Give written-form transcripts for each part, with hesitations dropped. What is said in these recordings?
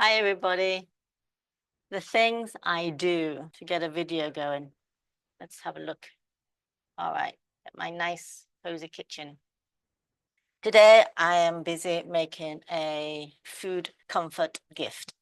Hi, everybody. The things I do to get a video going. Let's have a look. All right, at my nice, cozy kitchen. Today, I am busy making a food comfort gift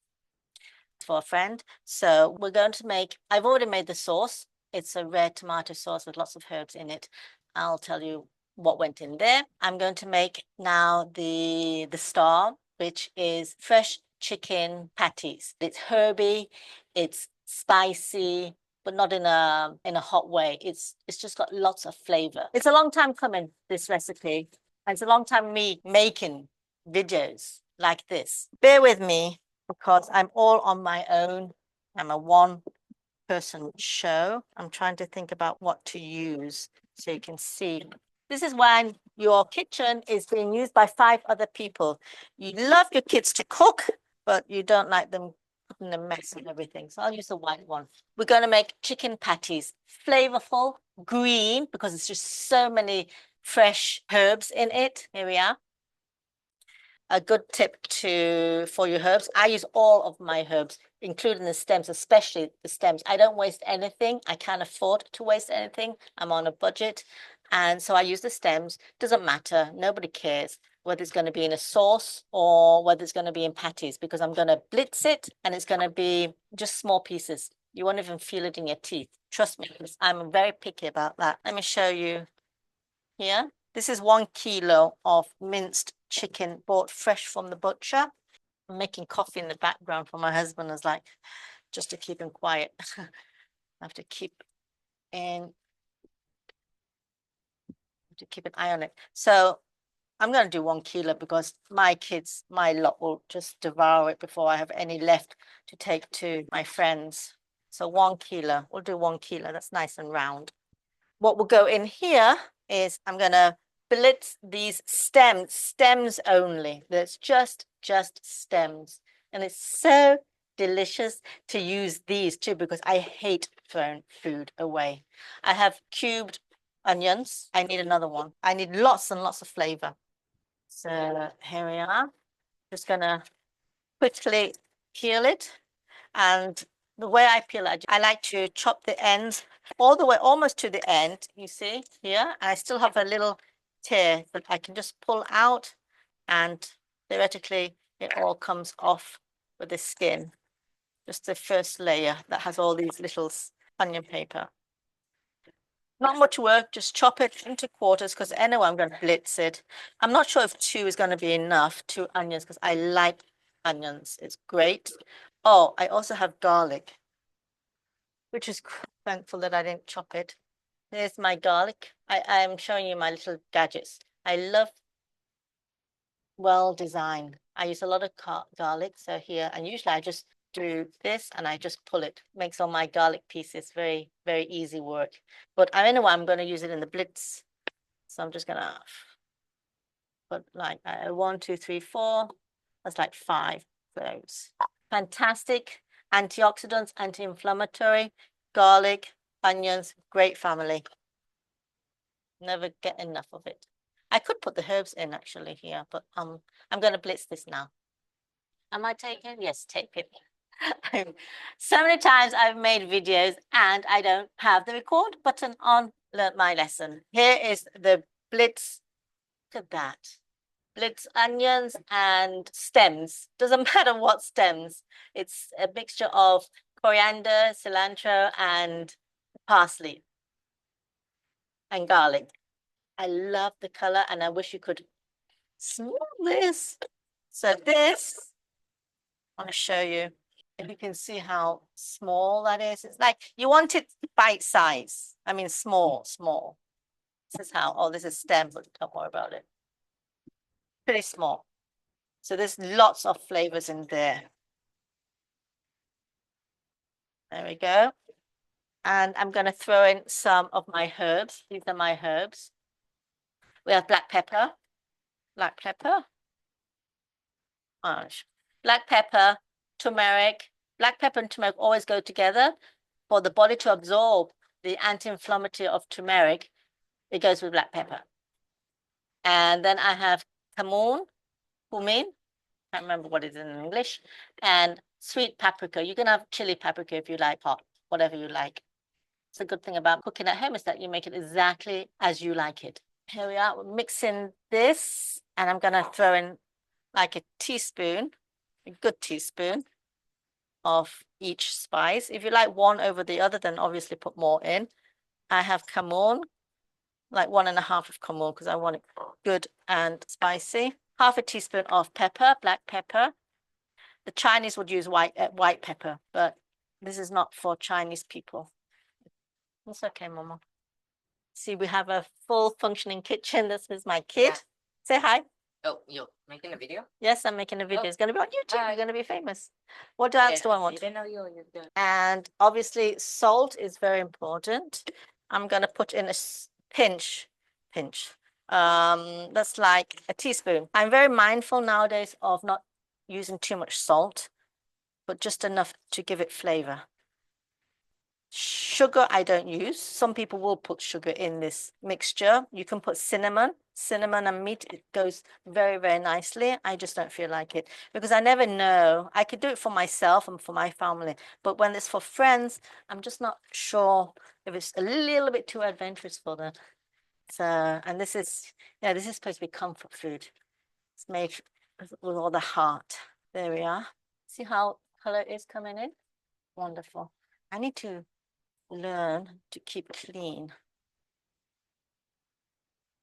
for a friend. So we're going to make, I've already made the sauce. It's a red tomato sauce with lots of herbs in it. I'll tell you what went in there. I'm going to make now the star, which is fresh chicken patties. It's herby, it's spicy, but not in a hot way. It's just got lots of flavor. It's a long time coming, this recipe. And it's a long time me making videos like this. Bear with me because I'm all on my own. I'm a one-person show. I'm trying to think about what to use so you can see. This is when your kitchen is being used by 5 other people. You love your kids to cook, but you don't like them putting a mess and everything. So I'll use the white one. We're going to make chicken patties, flavorful, green, because it's just so many fresh herbs in it. Here we are. A good tip for your herbs. I use all of my herbs, including the stems, especially the stems. I don't waste anything. I can't afford to waste anything. I'm on a budget. And so I use the stems. Doesn't matter. Nobody cares whether it's going to be in a sauce or whether it's going to be in patties, because I'm going to blitz it and it's going to be just small pieces. You won't even feel it in your teeth. Trust me, because I'm very picky about that. Let me show you here. This is 1 kilo of minced chicken bought fresh from the butcher. I'm making coffee in the background for my husband, is like, just to keep him quiet. I have to keep an eye on it. So I'm going to do 1 kilo because my kids, my lot will just devour it before I have any left to take to my friends. So 1 kilo, we'll do 1 kilo. That's nice and round. What will go in here is I'm going to blitz these stems only. That's just stems. And it's so delicious to use these too, because I hate throwing food away. I have cubed onions. I need another one. I need lots and lots of flavor. So here we are. Just going to quickly peel it. And the way I peel it, I like to chop the ends all the way almost to the end, you see here. And I still have a little tear that I can just pull out, and theoretically it all comes off with the skin. Just the first layer that has all these little onion paper. Not much work, just chop it into quarters, because anyway, I'm going to blitz it. I'm not sure if 2 is going to be enough, 2 onions, because I like onions. It's great. Oh, I also have garlic, which is thankful that I didn't chop it. There's my garlic. I'm showing you my little gadgets. I love well designed. I use a lot of garlic. So here, and usually I just do this and I just pull it. Makes all my garlic pieces very, very easy work. But anyway, I'm going to use it in the blitz. So I'm just going to put like 1, 2, 3, 4. That's like 5 of those. Fantastic antioxidants, anti-inflammatory, garlic, onions, great family. Never get enough of it. I could put the herbs in actually here, but I'm going to blitz this now. Am I taking? Yes, take it. So many times I've made videos and I don't have the record button on Learn My Lesson. Here is the blitz. Look at that. Blitz onions and stems. Doesn't matter what stems. It's a mixture of coriander, cilantro, and parsley and garlic. I love the color, and I wish you could smell this. So this, I want to show you. If you can see how small that is. It's like you want it bite size. I mean, small. This is how, oh, this is stem, but don't worry about it. Pretty small. So there's lots of flavors in there. There we go. And I'm going to throw in some of my herbs. These are my herbs. We have black pepper, black pepper, turmeric. Black pepper and turmeric always go together. For the body to absorb the anti-inflammatory of turmeric, it goes with black pepper. And then I have cumin, Can't remember what it is in English. And sweet paprika. You can have chili paprika if you like hot, whatever you like. It's a good thing about cooking at home is that you make it exactly as you like it. Here we are, we're mixing this, and I'm gonna throw in like a teaspoon, a good teaspoon of each spice. If you like one over the other, then obviously put more in. I have cumin, like 1.5 of cumin because I want it good and spicy. Half a teaspoon of pepper, black pepper. The Chinese would use white pepper, but this is not for Chinese people. It's okay, Mama. See, we have a full functioning kitchen. This is my kid. Say hi. Oh, you're making a video? Yes, I'm making a video. Oh. It's going to be on YouTube. Hi. You're going to be famous. What else do I want? didn't know you were doing. And obviously, salt is very important. I'm going to put in a pinch. That's like a teaspoon. I'm very mindful nowadays of not using too much salt, but just enough to give it flavor. Sugar I don't use. Some people will put sugar in this mixture. You can put cinnamon and meat. It goes very, very nicely. I just don't feel like it because I never know. I could do it for myself and for my family, but when it's for friends, I'm just not sure if it's a little bit too adventurous for them. So, and this is supposed to be comfort food. It's made with all the heart. There we are. See how color is coming in? Wonderful. I need to learn to keep clean,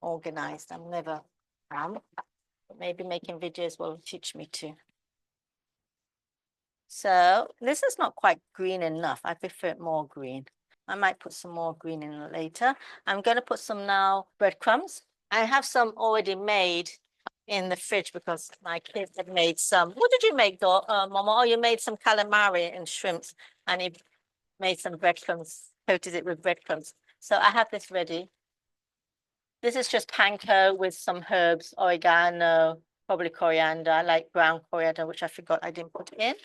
organized. I'm never am, but maybe making videos will teach me to. So this is not quite green enough. I prefer it more green. I might put some more green in later. I'm going to put some now breadcrumbs. I have some already made in the fridge because my kids had made some. What did you make, Mama? Oh, you made some calamari and shrimps, and he made some breadcrumbs, coated it with breadcrumbs. So I have this ready. This is just panko with some herbs, oregano, probably coriander. I like ground coriander, which I forgot I didn't put in.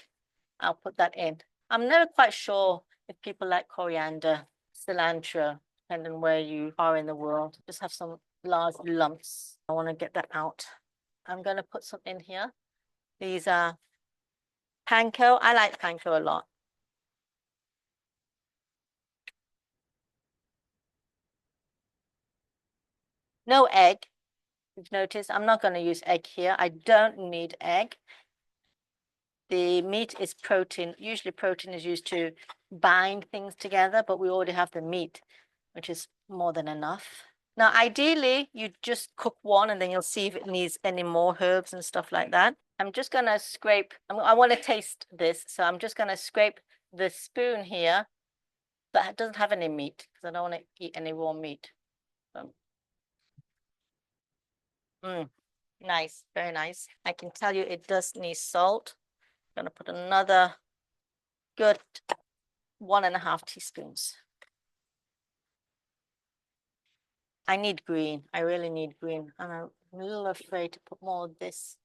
I'll put that in. I'm never quite sure if people like coriander, cilantro, depending on where you are in the world. Just have some large lumps. I want to get that out. I'm going to put some in here. These are panko. I like panko a lot. No egg. You've noticed I'm not going to use egg here. I don't need egg. The meat is protein. Usually protein is used to bind things together, but we already have the meat, which is more than enough. Now, ideally, you just cook one and then you'll see if it needs any more herbs and stuff like that. I'm just going to scrape. I want to taste this. So I'm just going to scrape the spoon here that doesn't have any meat because I don't want to eat any raw meat. Nice, very nice. I can tell you it does need salt. I'm going to put another good 1.5 teaspoons. I need green. I really need green. And I'm a little afraid to put more of this,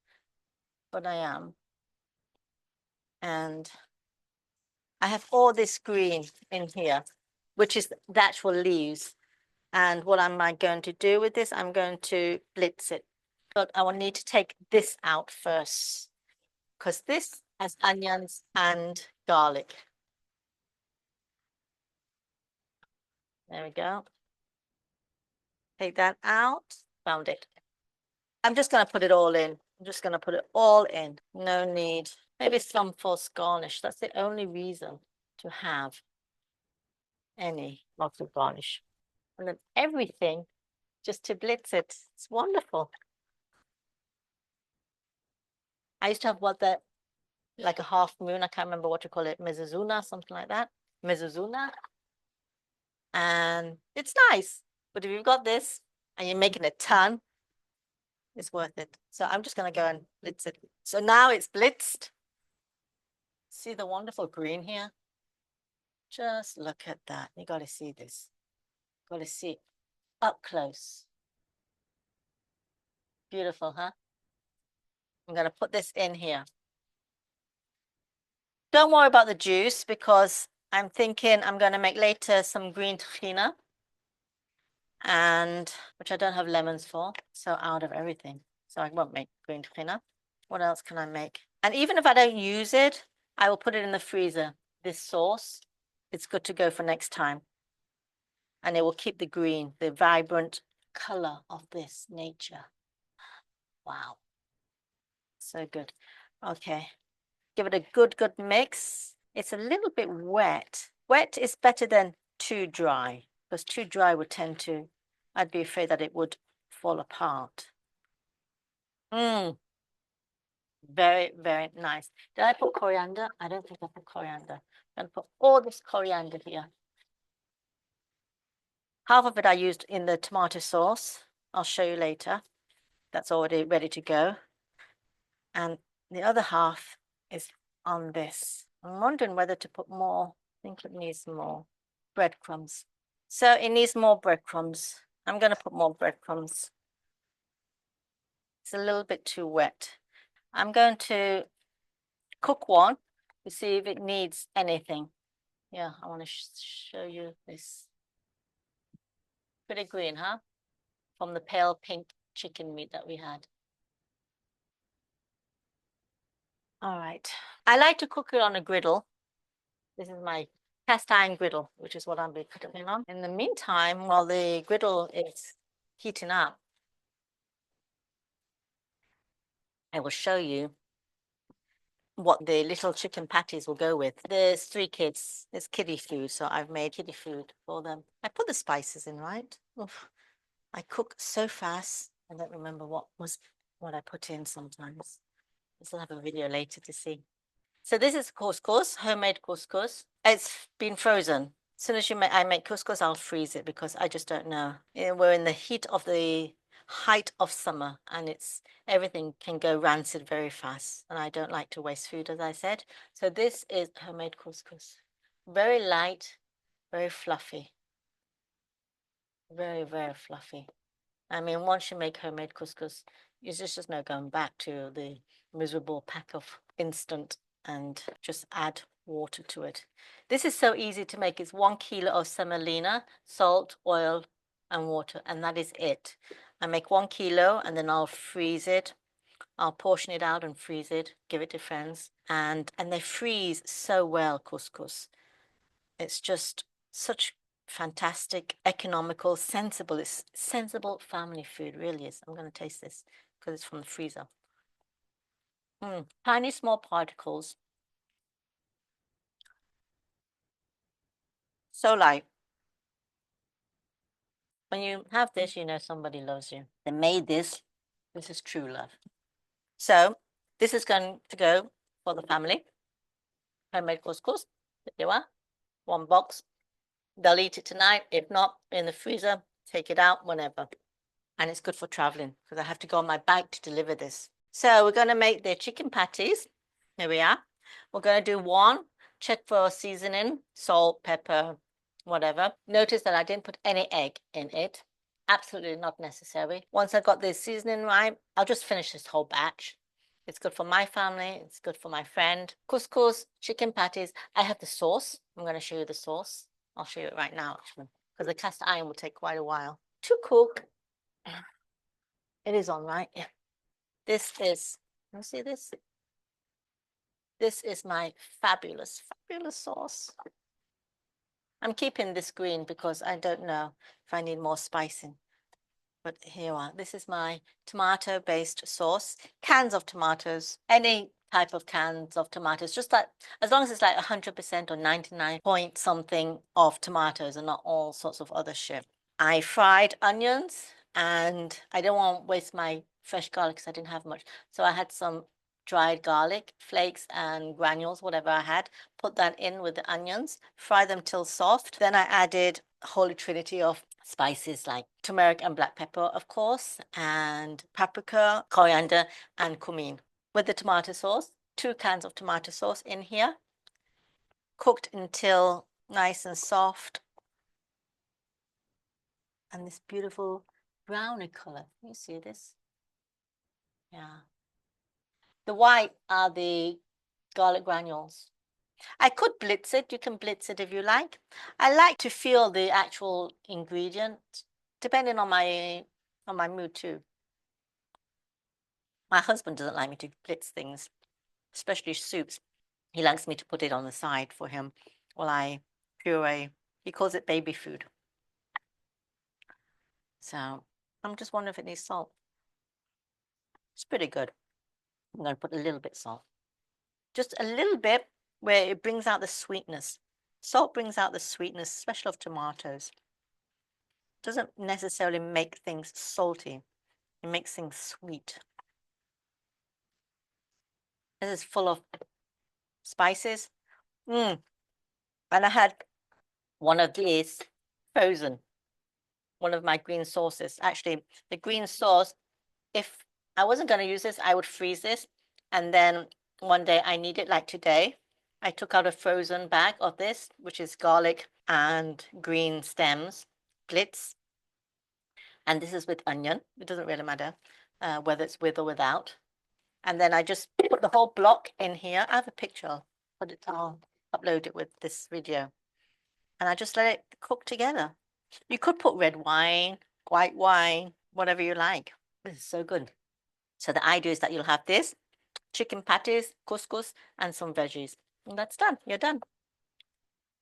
but I am. And I have all this green in here, which is the actual leaves. And what am I going to do with this? I'm going to blitz it. But I will need to take this out first because this has onions and garlic. There we go. Take that out. Found it. I'm just going to put it all in. I'm just going to put it all in. No need. Maybe some false garnish. That's the only reason to have any lots of garnish. And then everything just to blitz it. It's wonderful. I used to have like a half moon. I can't remember what to call it. Mezuzuna, something like that. Mezuzuna. And it's nice. But if you've got this and you're making a ton, it's worth it. So I'm just going to go and blitz it. So now it's blitzed. See the wonderful green here? Just look at that. You got to see this. Got to see it up close. Beautiful, huh? I'm going to put this in here. Don't worry about the juice because I'm thinking I'm going to make later some green tahina, and which I don't have lemons for. So out of everything. So I won't make green tahina. What else can I make? And even if I don't use it, I will put it in the freezer. This sauce, it's good to go for next time. And it will keep the green, the vibrant color of this nature. Wow. So good. Okay. Give it a good mix. It's a little bit wet. Wet is better than too dry, because too dry would tend to, I'd be afraid that it would fall apart. Very, very nice. Did I put coriander? I don't think I put coriander. I'm going to put all this coriander here. Half of it I used in the tomato sauce. I'll show you later. That's already ready to go. And the other half is on this. I'm wondering whether to put more. I think it needs more breadcrumbs. So it needs more breadcrumbs. I'm going to put more breadcrumbs. It's a little bit too wet. I'm going to cook one to see if it needs anything. Yeah, I want to show you this. Pretty green, huh? From the pale pink chicken meat that we had. All right. I like to cook it on a griddle. This is my cast iron griddle, which is what I'll be cooking on. In the meantime, while the griddle is heating up, I will show you what the little chicken patties will go with. There's 3 kids. It's kiddie food, so I've made kiddie food for them. I put the spices in, right? Oof. I cook so fast. I don't remember what I put in sometimes. I'll have a video later to see. So this is couscous, homemade couscous. It's been frozen. As soon as I make couscous, I'll freeze it because I just don't know. We're in the height of summer, and everything can go rancid very fast. And I don't like to waste food, as I said. So this is homemade couscous. Very light, very fluffy. Very, very fluffy. I mean, once you make homemade couscous, there's just no going back to the miserable pack of instant and just add water to it. This is so easy to make. It's 1 kilo of semolina, salt, oil, and water, and that is it. I make 1 kilo and then I'll freeze it. I'll portion it out and freeze it, give it to friends, and they freeze so well, couscous. It's just such fantastic, economical, sensible. It's sensible family food, really is. I'm going to taste this because it's from the freezer. Tiny small particles. So light. When you have this, you know somebody loves you. They made this. This is true love. So this is going to go for the family. Homemade couscous. There you are. 1 box. They'll eat it tonight. If not, in the freezer, take it out whenever. And it's good for traveling because I have to go on my bike to deliver this. So we're going to make the chicken patties. Here we are. We're going to do 1, check for seasoning, salt, pepper, whatever. Notice that I didn't put any egg in it. Absolutely not necessary. Once I got the seasoning right, I'll just finish this whole batch. It's good for my family. It's good for my friend. Couscous, chicken patties. I have the sauce. I'm going to show you the sauce. I'll show you it right now, actually, because the cast iron will take quite a while to cook. It is on, right? Yeah. This is, you see this? This is my fabulous, fabulous sauce. I'm keeping this green because I don't know if I need more spicing. But here you are. This is my tomato-based sauce. Cans of tomatoes, any type of cans of tomatoes, just that, as long as it's like 100% or 99 point something of tomatoes and not all sorts of other shit. I fried onions, and I don't want to waste my fresh garlic because I didn't have much. So I had some dried garlic flakes and granules, whatever I had, put that in with the onions, fry them till soft. Then I added a holy trinity of spices like turmeric and black pepper, of course, and paprika, coriander, and cumin. With the tomato sauce, 2 cans of tomato sauce in here, cooked until nice and soft. And this beautiful browny color. You see this? Yeah. The white are the garlic granules. I could blitz it. You can blitz it if you like. I like to feel the actual ingredient, depending on my mood too. My husband doesn't like me to blitz things, especially soups. He likes me to put it on the side for him while I puree. He calls it baby food. So I'm just wondering if it needs salt. It's pretty good. I'm going to put a little bit salt. Just a little bit where it brings out the sweetness. Salt brings out the sweetness, especially of tomatoes. Doesn't necessarily make things salty. It makes things sweet. This is full of spices. And I had one of these frozen, one of my green sauces. Actually, the green sauce, if I wasn't going to use this, I would freeze this. And then one day I need it, like today. I took out a frozen bag of this, which is garlic and green stems, blitz. And this is with onion. It doesn't really matter whether it's with or without. And then I just put the whole block in here. I have a picture. I'll upload it with this video. And I just let it cook together. You could put red wine, white wine, whatever you like. This is so good. So the idea is that you'll have this, chicken patties, couscous, and some veggies. And that's done. You're done.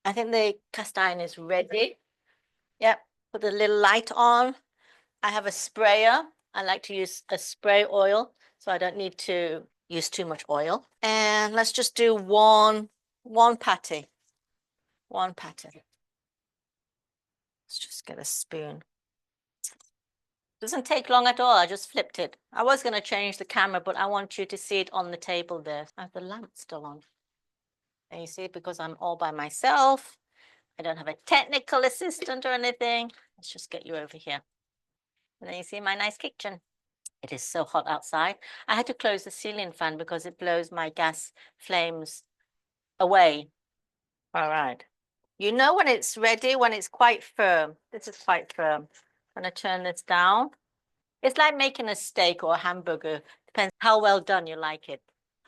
I think the cast iron is ready. Yep. Put the little light on. I have a sprayer. I like to use a spray oil, so I don't need to use too much oil. And let's just do one patty. One patty. Let's just get a spoon. Doesn't take long at all. I just flipped it. I was going to change the camera, but I want you to see it on the table there. I have the lamp still on. And you see, because I'm all by myself, I don't have a technical assistant or anything. Let's just get you over here. And then you see my nice kitchen. It is so hot outside. I had to close the ceiling fan because it blows my gas flames away. All right. You know when it's ready, when it's quite firm. This is quite firm. I'm going to turn this down. It's like making a steak or a hamburger. Depends how well done you like it.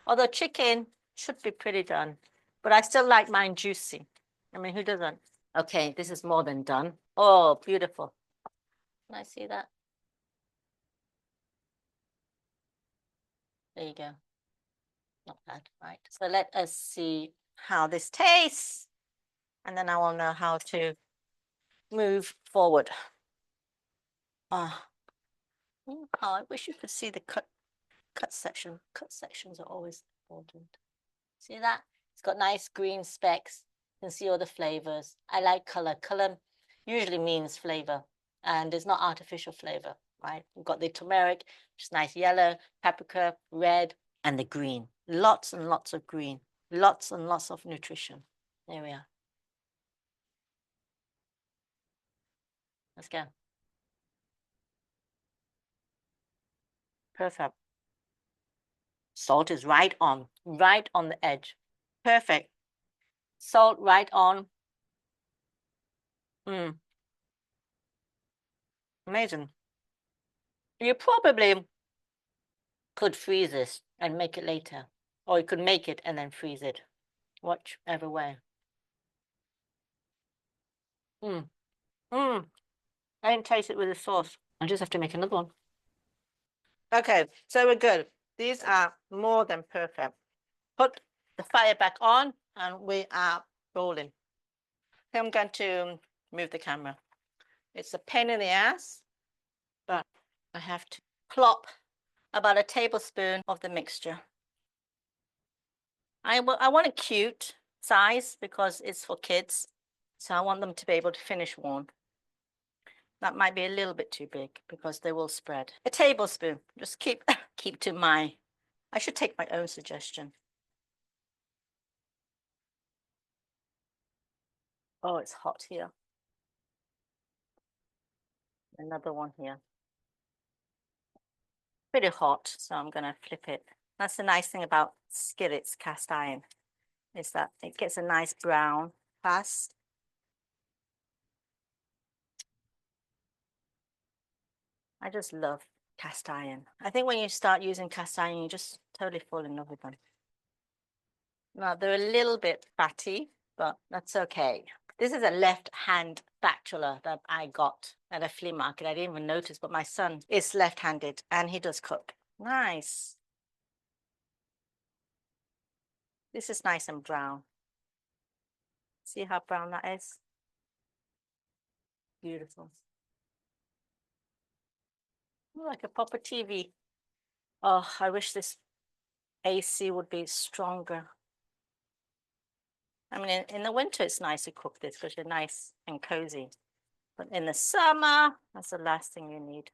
Although chicken should be pretty done. But I still like mine juicy. I mean, who doesn't? Okay, this is more than done. Oh, beautiful. Can I see that? There you go. Not bad, right? So let us see how this tastes. And then I will know how to move forward. Oh, I wish you could see the cut section. Cut sections are always important. See that? It's got nice green specks. You can see all the flavors. I like color. Color usually means flavor, and it's not artificial flavor, right? We've got the turmeric, which is nice yellow, paprika, red, and the green. Lots and lots of green. Lots and lots of nutrition. There we are. Let's go. Perfect. Salt is right on the edge. Perfect. Salt right on. Amazing. You probably could freeze this and make it later. Or you could make it and then freeze it. Whichever way. I didn't taste it with the sauce. I just have to make another one. Okay, so we're good. These are more than perfect. Put the fire back on and we are rolling. I'm going to move the camera. It's a pain in the ass, but I have to plop about a tablespoon of the mixture. I want a cute size because it's for kids. So I want them to be able to finish one. That might be a little bit too big because they will spread. A tablespoon. Just keep to my, I should take my own suggestion. Oh, it's hot here. Another one here. Pretty hot, so I'm going to flip it. That's the nice thing about skillets, cast iron, is that it gets a nice brown fast. I just love cast iron. I think when you start using cast iron, you just totally fall in love with them. Now, they're a little bit fatty, but that's okay. This is a left-hand spatula that I got at a flea market. I didn't even notice, but my son is left-handed and he does cook. Nice. This is nice and brown. See how brown that is? Beautiful. Like a proper TV. Oh, I wish this AC would be stronger. I mean, in the winter, it's nice to cook this because you're nice and cozy. But in the summer, that's the last thing you need.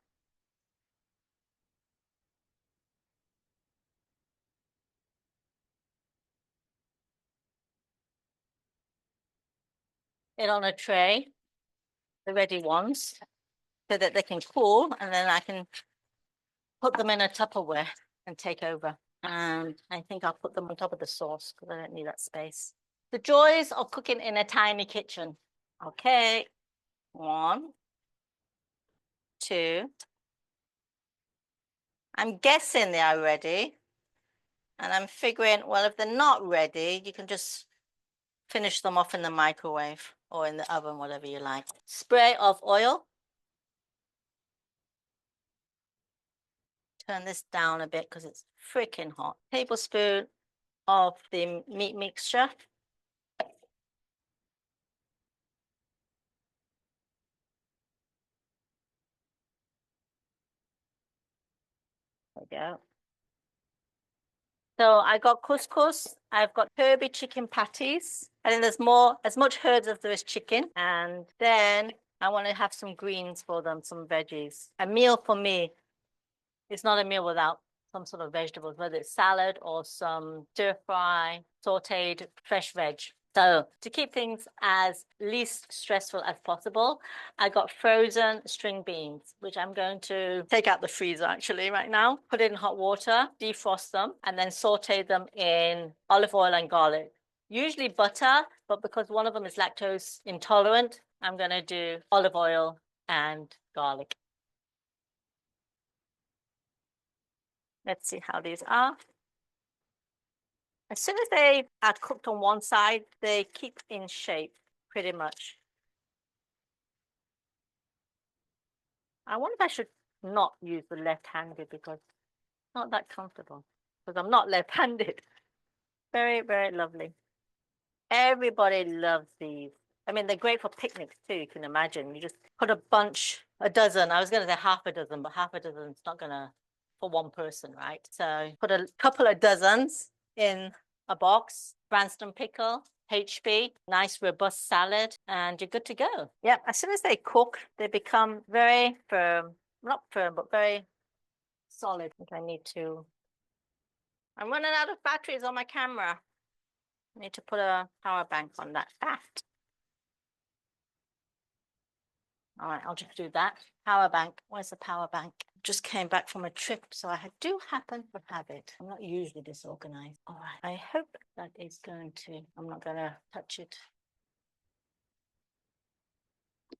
It on a tray, the ready ones, so that they can cool, and then I can put them in a Tupperware and take over. And I think I'll put them on top of the sauce because I don't need that space. The joys of cooking in a tiny kitchen. Okay, 1, 2. I'm guessing they are ready. And I'm figuring, well, if they're not ready, you can just finish them off in the microwave or in the oven, whatever you like. Spray of oil. Turn this down a bit because it's freaking hot. Tablespoon of the meat mixture. There we go. So I got couscous. I've got Herby chicken patties. I think there's more, as much herbs as there is chicken. And then I want to have some greens for them, some veggies. A meal for me is not a meal without some sort of vegetables, whether it's salad or some stir fry, sauteed fresh veg. So to keep things as least stressful as possible, I got frozen string beans, which I'm going to take out the freezer actually right now, put it in hot water, defrost them, and then saute them in olive oil and garlic. Usually butter, but because one of them is lactose intolerant, I'm going to do olive oil and garlic. Let's see how these are. As soon as they are cooked on one side, they keep in shape pretty much. I wonder if I should not use the left-handed because it's not that comfortable. Because I'm not left-handed. Very, very lovely. Everybody loves these. I mean, they're great for picnics too, you can imagine. You just put a dozen. I was going to say half a dozen, but half a dozen is not going to, for one person, right? So put a couple of dozens in a box, Branston pickle, HB, nice robust salad, and you're good to go. Yeah, as soon as they cook, they become very firm. Not firm, but very solid. I think I need to... I'm running out of batteries on my camera. I need to put a power bank on that. All right, I'll just do that. Power bank. Where's the power bank? Just came back from a trip, so I do happen to have it. I'm not usually disorganized. All right, I hope that is going to... I'm not going to touch it.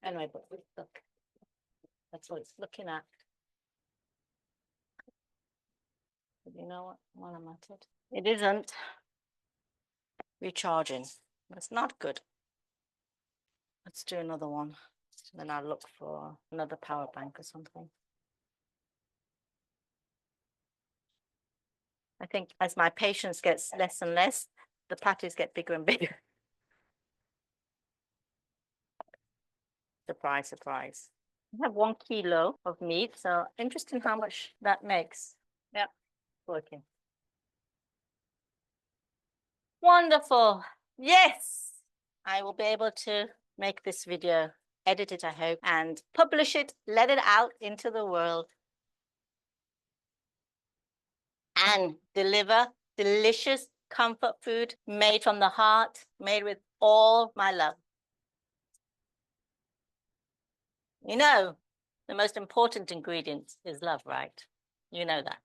Anyway, but look. That's what it's looking at. But you know what? While I'm at it, it isn't recharging. That's not good. Let's do another one. Then I'll look for another power bank or something. I think as my patience gets less and less, the patties get bigger and bigger. Surprise, surprise. I have 1 kilo of meat, so interesting how much that makes. Yep, working. Wonderful. Yes, I will be able to make this video, edit it, I hope, and publish it, let it out into the world, and deliver delicious comfort food made from the heart, made with all my love. You know, the most important ingredient is love, right? You know that.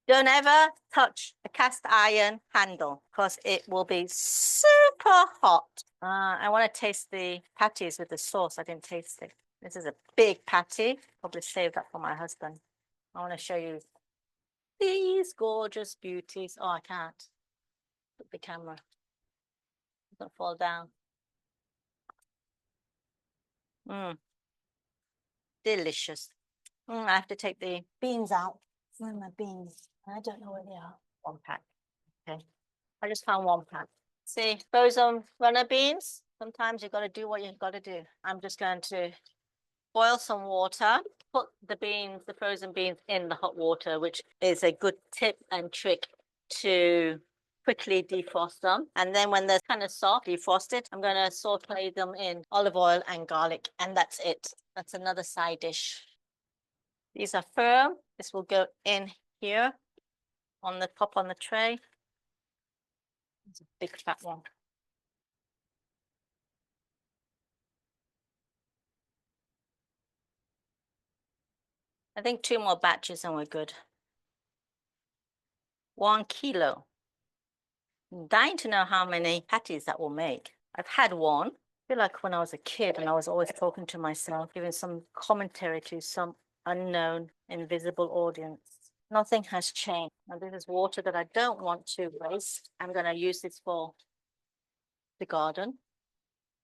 Don't ever touch a cast iron handle because it will be super hot. I want to taste the patties with the sauce. I didn't taste it. This is a big patty. Probably save that for my husband. I want to show you these gorgeous beauties. Oh, I can't. Put the camera. Don't fall down. Delicious. I have to take the beans out. Where are my beans? I don't know where they are. One pack. Okay. I just found one pack. See, frozen runner beans. Sometimes you got to do what you got to do. I'm just going to boil some water, put the beans, the frozen beans in the hot water, which is a good tip and trick to quickly defrost them. And then when they're kind of soft, defrosted, I'm going to saute them in olive oil and garlic. And that's it. That's another side dish. These are firm. This will go in here on the top on the tray. It's a big fat one. I think 2 more batches and we're good. 1 kilo. I'm dying to know how many patties that will make. I've had one. I feel like when I was a kid and I was always talking to myself, giving some commentary to some unknown, invisible audience. Nothing has changed. And this is water that I don't want to waste. I'm going to use this for the garden.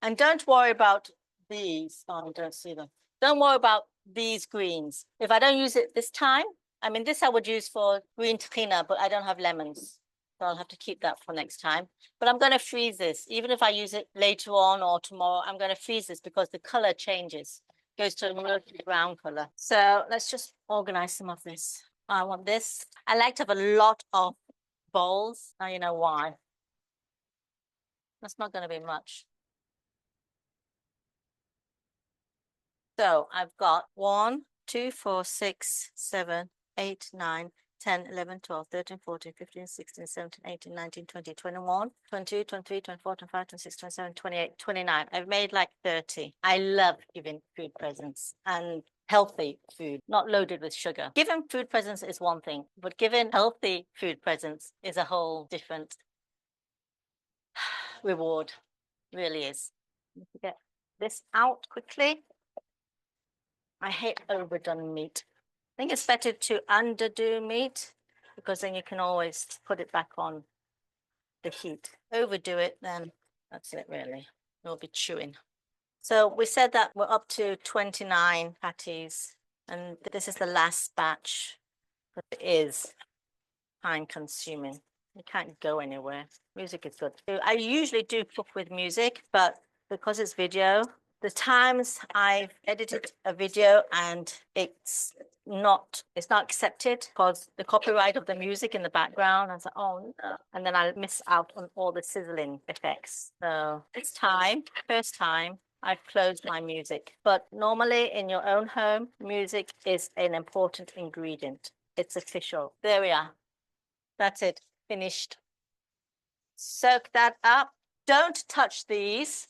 And don't worry about these. Oh, you don't see them. Don't worry about these greens. If I don't use it this time, I mean, this I would use for green tahina, but I don't have lemons. So I'll have to keep that for next time. But I'm going to freeze this. Even if I use it later on or tomorrow, I'm going to freeze this because the color changes. Goes to a murky brown color. So let's just organize some of this. I want this. I like to have a lot of bowls. Now you know why. That's not going to be much. So I've got 1, 2, 4, 6, 7, 8, 9, 10, 11, 12, 13, 14, 15, 16, 17, 18, 19, 20, 21, 22, 23, 24, 25, 26, 27, 28, 29. I've made like 30. I love giving food presents and healthy food, not loaded with sugar. Giving food presents is one thing, but giving healthy food presents is a whole different reward. Really is. Let me get this out quickly. I hate overdone meat. I think it's better to underdo meat because then you can always put it back on the heat. Overdo it, then that's it really. You'll be chewing. So we said that we're up to 29 patties, and this is the last batch, but it is time consuming. You can't go anywhere. Music is good. I usually do cook with music, but because it's video, the times I've edited a video and it's not accepted because the copyright of the music in the background, I was like, oh no. And then I miss out on all the sizzling effects. So this time, first time, I've closed my music. But normally in your own home, music is an important ingredient. It's official. There we are. That's it. Finished. Soak that up. Don't touch these.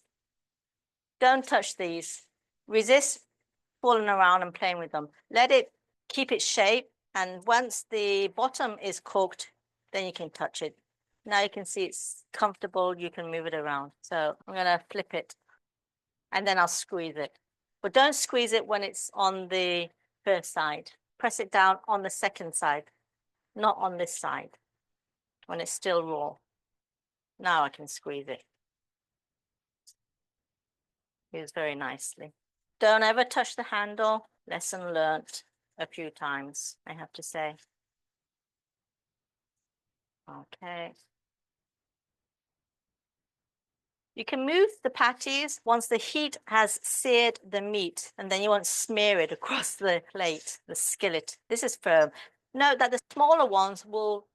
Don't touch these. Resist fooling around and playing with them. Let it keep its shape. And once the bottom is cooked, then you can touch it. Now you can see it's comfortable. You can move it around. So I'm going to flip it and then I'll squeeze it. But don't squeeze it when it's on the first side. Press it down on the second side, not on this side when it's still raw. Now I can squeeze it. It's very nicely. Don't ever touch the handle. Lesson learnt a few times, I have to say. Okay. You can move the patties once the heat has seared the meat, and then you won't smear it across the plate, the skillet. This is firm. Note that the smaller ones will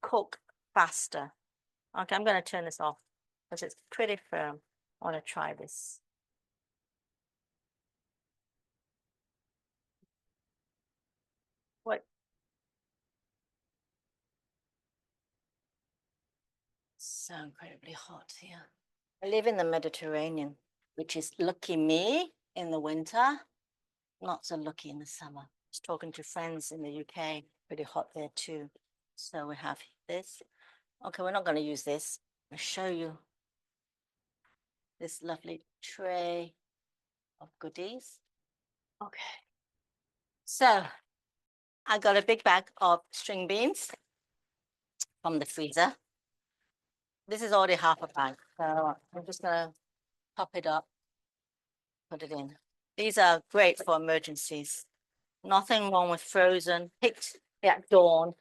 cook faster. Okay, I'm going to turn this off because it's pretty firm. I want to try this. What? So incredibly hot here. I live in the Mediterranean, which is lucky me in the winter, not so lucky in the summer. I was talking to friends in the UK, pretty hot there too. So we have this. Okay, we're not going to use this. I'll show you this lovely tray of goodies. Okay. So I got a big bag of string beans from the freezer. This is already half a bag. So I'm just going to top it up, put it in. These are great for emergencies. Nothing wrong with frozen, picked Yeah, dawn.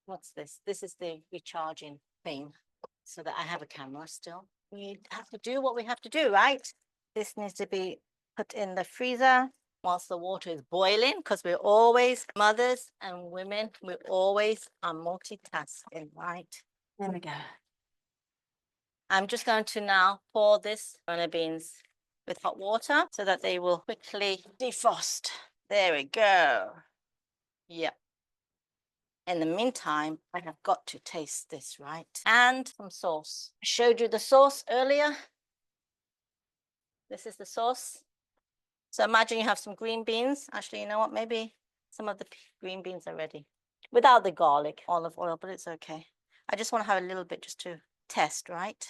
What's this? This is the recharging thing so that I have a camera still. We have to do what we have to do, right? This needs to be put in the freezer whilst the water is boiling, because we're always mothers and women, we always are multitasking, right? There we go. I'm just going to now pour this runner beans with hot water so that they will quickly defrost. There we go. Yep. In the meantime, I have got to taste this, right? And some sauce. I showed you the sauce earlier. This is the sauce. So imagine you have some green beans. Actually, you know what? Maybe some of the green beans are ready. Without the garlic, olive oil, but it's okay. I just want to have a little bit just to test, right?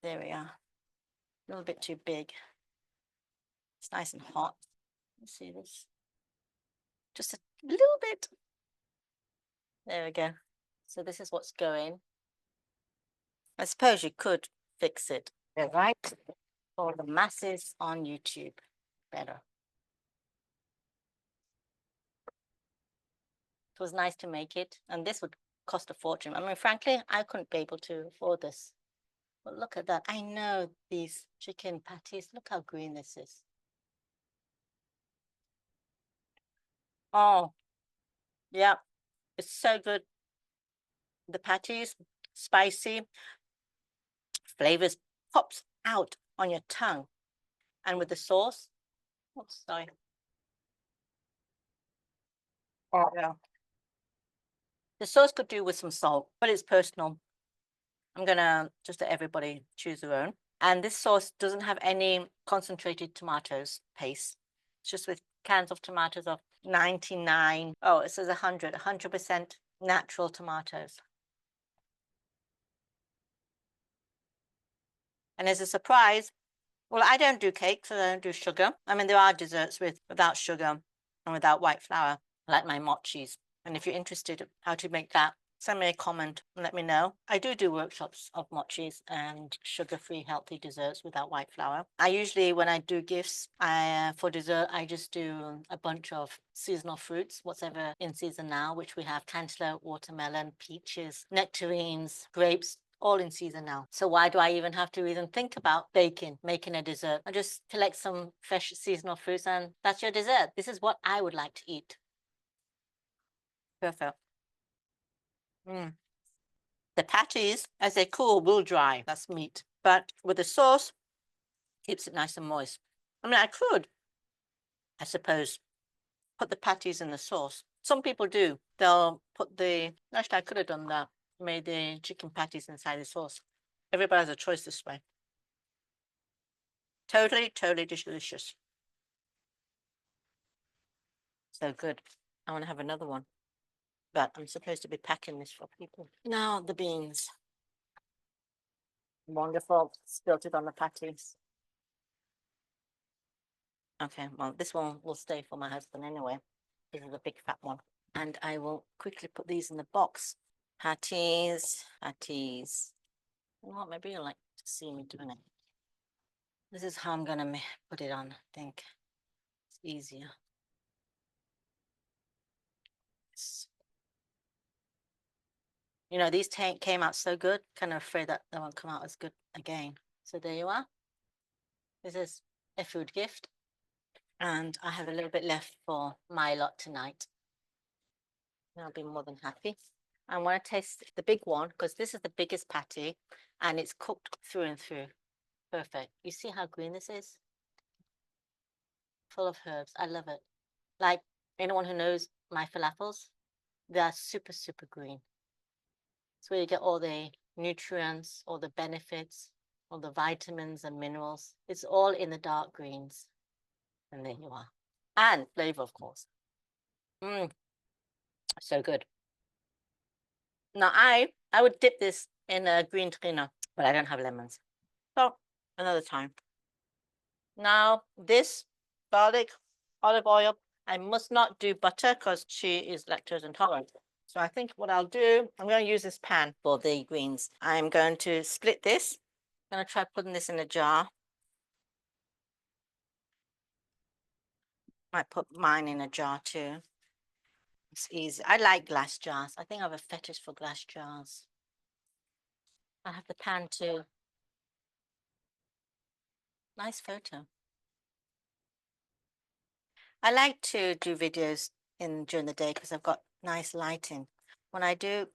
There we are. A little bit too big. It's nice and hot. Let's see this. Just a little bit. There we go. So this is what's going. I suppose you could fix it, right? For the masses on YouTube. Better. It was nice to make it, and this would cost a fortune. I mean, frankly, I couldn't be able to afford this. But look at that. I know these chicken patties. Look how green this is. Oh, yeah. It's so good. The patties, spicy, flavors pops out on your tongue. And with the sauce, oops, sorry. Oh, yeah. The sauce could do with some salt, but it's personal. I'm gonna just let everybody choose their own. And this sauce doesn't have any concentrated tomatoes paste. It's just with cans of tomatoes of 99. Oh, it says 100% natural tomatoes. And as a surprise, well, I don't do cakes, I don't do sugar. I mean, there are desserts without sugar and without white flour, like my mochis. And if you're interested how to make that, send me a comment and let me know. I do workshops of mochis and sugar-free healthy desserts without white flour. I usually, when I do gifts for dessert, I just do a bunch of seasonal fruits, whatever in season now, which we have cantaloupe, watermelon, peaches, nectarines, grapes, all in season now. So why do I even have to even think about making a dessert? I just collect some fresh seasonal fruits and that's your dessert. This is what I would like to eat. Perfect. The patties, as they cool, will dry. That's meat. But with the sauce, keeps it nice and moist. I mean, I could, I suppose, put the patties in the sauce. Some people do. They'll put actually, I could have done that. Made the chicken patties inside the sauce. Everybody has a choice this way. Totally delicious. So good. I want to have another one. But I'm supposed to be packing this for people. Now the beans. Wonderful. Spilt it on the patties. Okay, well, this one will stay for my husband anyway. This is a big fat one. And I will quickly put these in the box. Patties. You know what, maybe you'll like to see me doing it. This is how I'm going to put it on, I think. It's easier. You know, these came out so good, kind of afraid that they won't come out as good again. So there you are. This is a food gift. And I have a little bit left for my lot tonight. I'll be more than happy. I want to taste the big one because this is the biggest patty and it's cooked through and through. Perfect. You see how green this is? Full of herbs. I love it. Like anyone who knows my falafels, they are super green. It's where you get all the nutrients, all the benefits, all the vitamins and minerals. It's all in the dark greens. And there you are. And flavor, of course. So good. Now I would dip this in a green tuna, but I don't have lemons. So another time. Now this garlic, olive oil, I must not do butter because she is lactose intolerant. So I think what I'll do, I'm going to use this pan for the greens. I'm going to split this. I'm going to try putting this in a jar. Might put mine in a jar too. It's easy. I like glass jars. I think I have a fetish for glass jars. I have the pan too. Nice photo. I like to do videos during the day because I've got nice lighting. When I do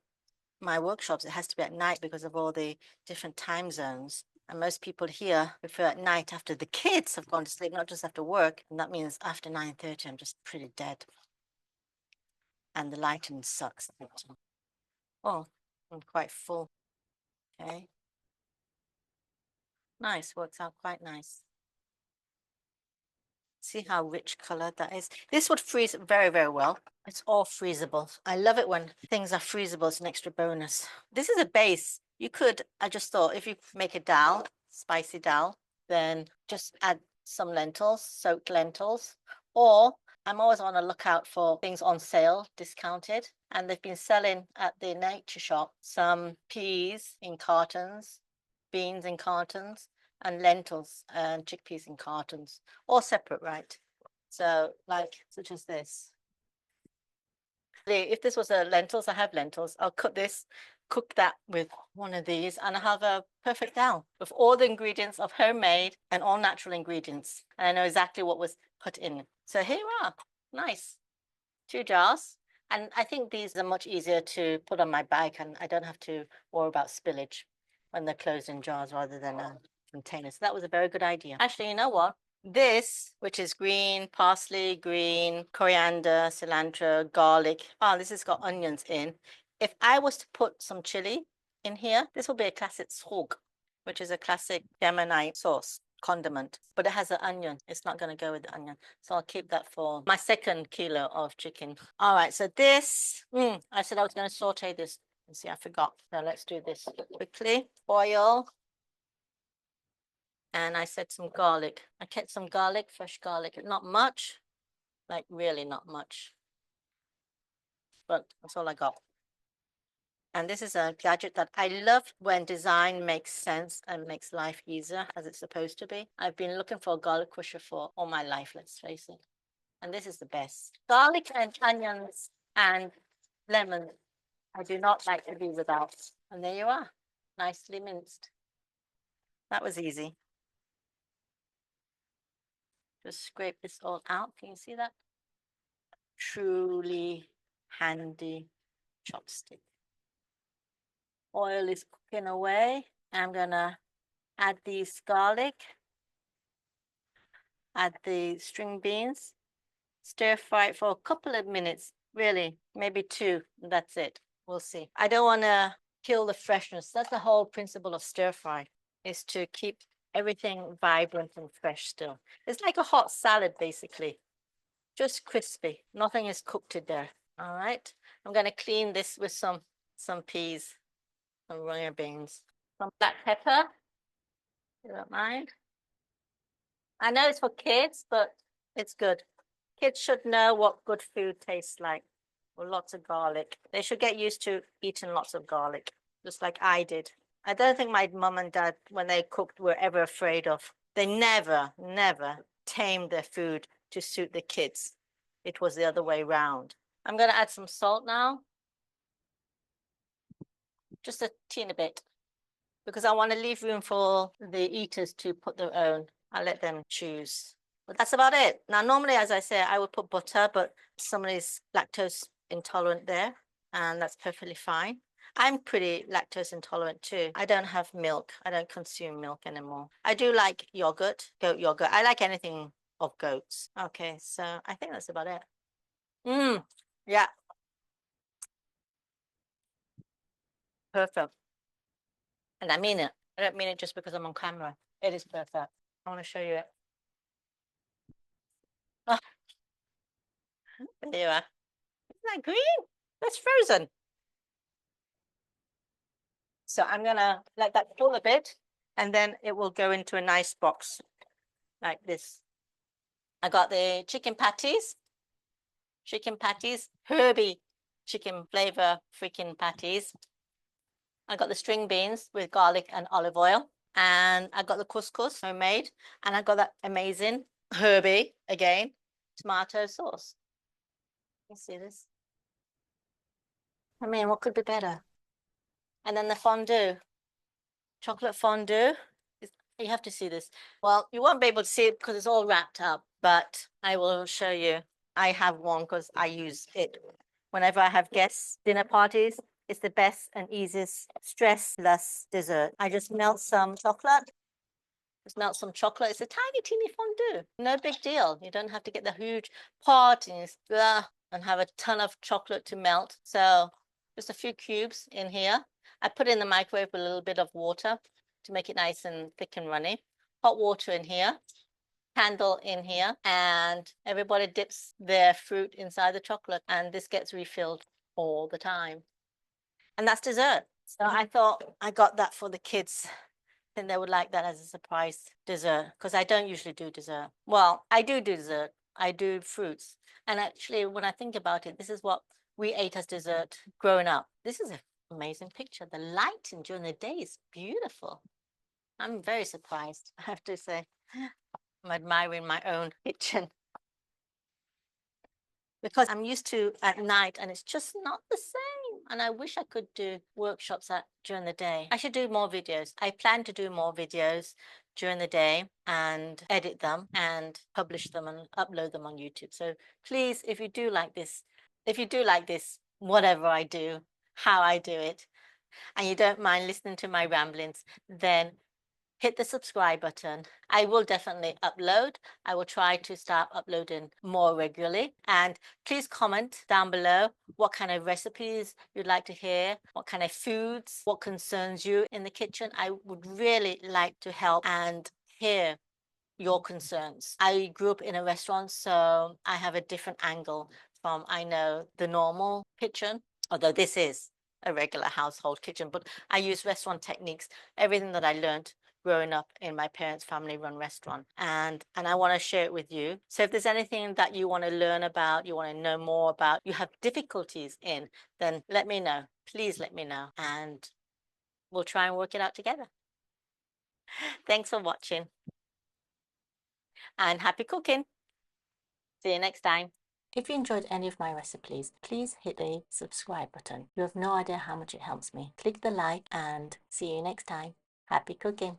my workshops, it has to be at night because of all the different time zones. And most people here prefer at night after the kids have gone to sleep, not just after work. And that means after 9:30, I'm just pretty dead. And the lighting sucks. Oh, I'm quite full. Okay. Nice, works out quite nice. See how rich color that is? This would freeze very, very well. It's all freezable. I love it when things are freezable. It's an extra bonus. This is a base. You could, I just thought, if you make a dal, spicy dal, then just add some lentils, soaked lentils, or I'm always on a lookout for things on sale, discounted. And they've been selling at the nature shop some peas in cartons, beans in cartons, and lentils and chickpeas in cartons, all separate, right? So like such as this. If this was a lentils, I have lentils. I'll cut this, cook that with one of these, and I have a perfect dal with all the ingredients of homemade and all natural ingredients. And I know exactly what was put in. So here we are. Nice. 2 jars. And I think these are much easier to put on my bag, and I don't have to worry about spillage when they're closed in jars rather than a container. So that was a very good idea. Actually, you know what? This, which is green parsley, green coriander, cilantro, garlic. Oh, this has got onions in. If I was to put some chili in here, this will be a classic srog, which is a classic Yemenite sauce condiment, but it has an onion. It's not going to go with the onion. So I'll keep that for my 2nd kilo of chicken. All right, so this, I said I was going to saute this. You see, I forgot. So let's do this quickly. Oil. And I said some garlic. I kept some garlic, fresh garlic. Not much, like really not much. But that's all I got. And this is a gadget that I love when design makes sense and makes life easier as it's supposed to be. I've been looking for a garlic crusher for all my life, let's face it. And this is the best. Garlic and onions and lemon, I do not like to be without. And there you are, nicely minced. That was easy. Just scrape this all out. Can you see that? Truly handy chopstick. Oil is cooking away. I'm gonna add these garlic, add the string beans, stir fry it for a couple of minutes, really, maybe 2, that's it. We'll see. I don't want to kill the freshness. That's the whole principle of stir fry, is to keep everything vibrant and fresh still. It's like a hot salad, basically, just crispy. Nothing is cooked in there. All right, I'm going to clean this with some peas, some runner beans, some black pepper. You don't mind? I know it's for kids, but it's good. Kids should know what good food tastes like. With lots of garlic. They should get used to eating lots of garlic, just like I did. I don't think my mum and dad, when they cooked, were ever afraid of. They never tamed their food to suit the kids. It was the other way around. I'm going to add some salt now. Just a teeny bit, because I want to leave room for the eaters to put their own. I'll let them choose. But that's about it. Now, normally, as I say, I would put butter, but somebody's lactose intolerant there, and that's perfectly fine. I'm pretty lactose intolerant too. I don't have milk. I don't consume milk anymore. I do like yogurt, goat yogurt. I like anything of goats. Okay, so I think that's about it. Yeah, perfect. And I mean it. I don't mean it just because I'm on camera. It is perfect. I want to show you it. Oh, there you are. Isn't that green? That's frozen. So I'm gonna let that cool a bit, and then it will go into a nice box like this. I got the chicken patties, Herby chicken flavor freaking patties. I got the string beans with garlic and olive oil, and I got the couscous homemade, and I got that amazing Herby again tomato sauce. You see this? I mean, what could be better? And then the fondue, chocolate fondue. You have to see this. Well, you won't be able to see it because it's all wrapped up, but I will show you. I have one because I use it whenever I have guests, dinner parties. It's the best and easiest stressless dessert. I just melt some chocolate. Just melt some chocolate. It's a tiny, teeny fondue. No big deal. You don't have to get the huge pot and have a ton of chocolate to melt. So just a few cubes in here. I put it in the microwave with a little bit of water to make it nice and thick and runny. Hot water in here, candle in here, and everybody dips their fruit inside the chocolate, and this gets refilled all the time. And that's dessert. So I thought I got that for the kids. And they would like that as a surprise dessert because I don't usually do dessert. Well, I do dessert. I do fruits. And actually, when I think about it, this is what we ate as dessert growing up. This is an amazing picture. The lighting during the day is beautiful. I'm very surprised, I have to say. I'm admiring my own kitchen because I'm used to at night and it's just not the same. And I wish I could do workshops during the day. I should do more videos. I plan to do more videos during the day and edit them and publish them and upload them on YouTube. So please, if you do like this, whatever I do, how I do it, and you don't mind listening to my ramblings, then hit the subscribe button. I will definitely upload. I will try to start uploading more regularly. And please comment down below what kind of recipes you'd like to hear, what kind of foods, what concerns you in the kitchen. I would really like to help and hear your concerns. I grew up in a restaurant, so I have a different angle from, I know, the normal kitchen, although this is a regular household kitchen, but I use restaurant techniques, everything that I learned growing up in my parents' family-run restaurant, and I want to share it with you. So if there's anything that you want to learn about, you want to know more about, you have difficulties in, then let me know. Please let me know, and we'll try and work it out together. Thanks for watching, and happy cooking. See you next time. If you enjoyed any of my recipes, please hit the subscribe button. You have no idea how much it helps me. Click the like and see you next time. Happy cooking.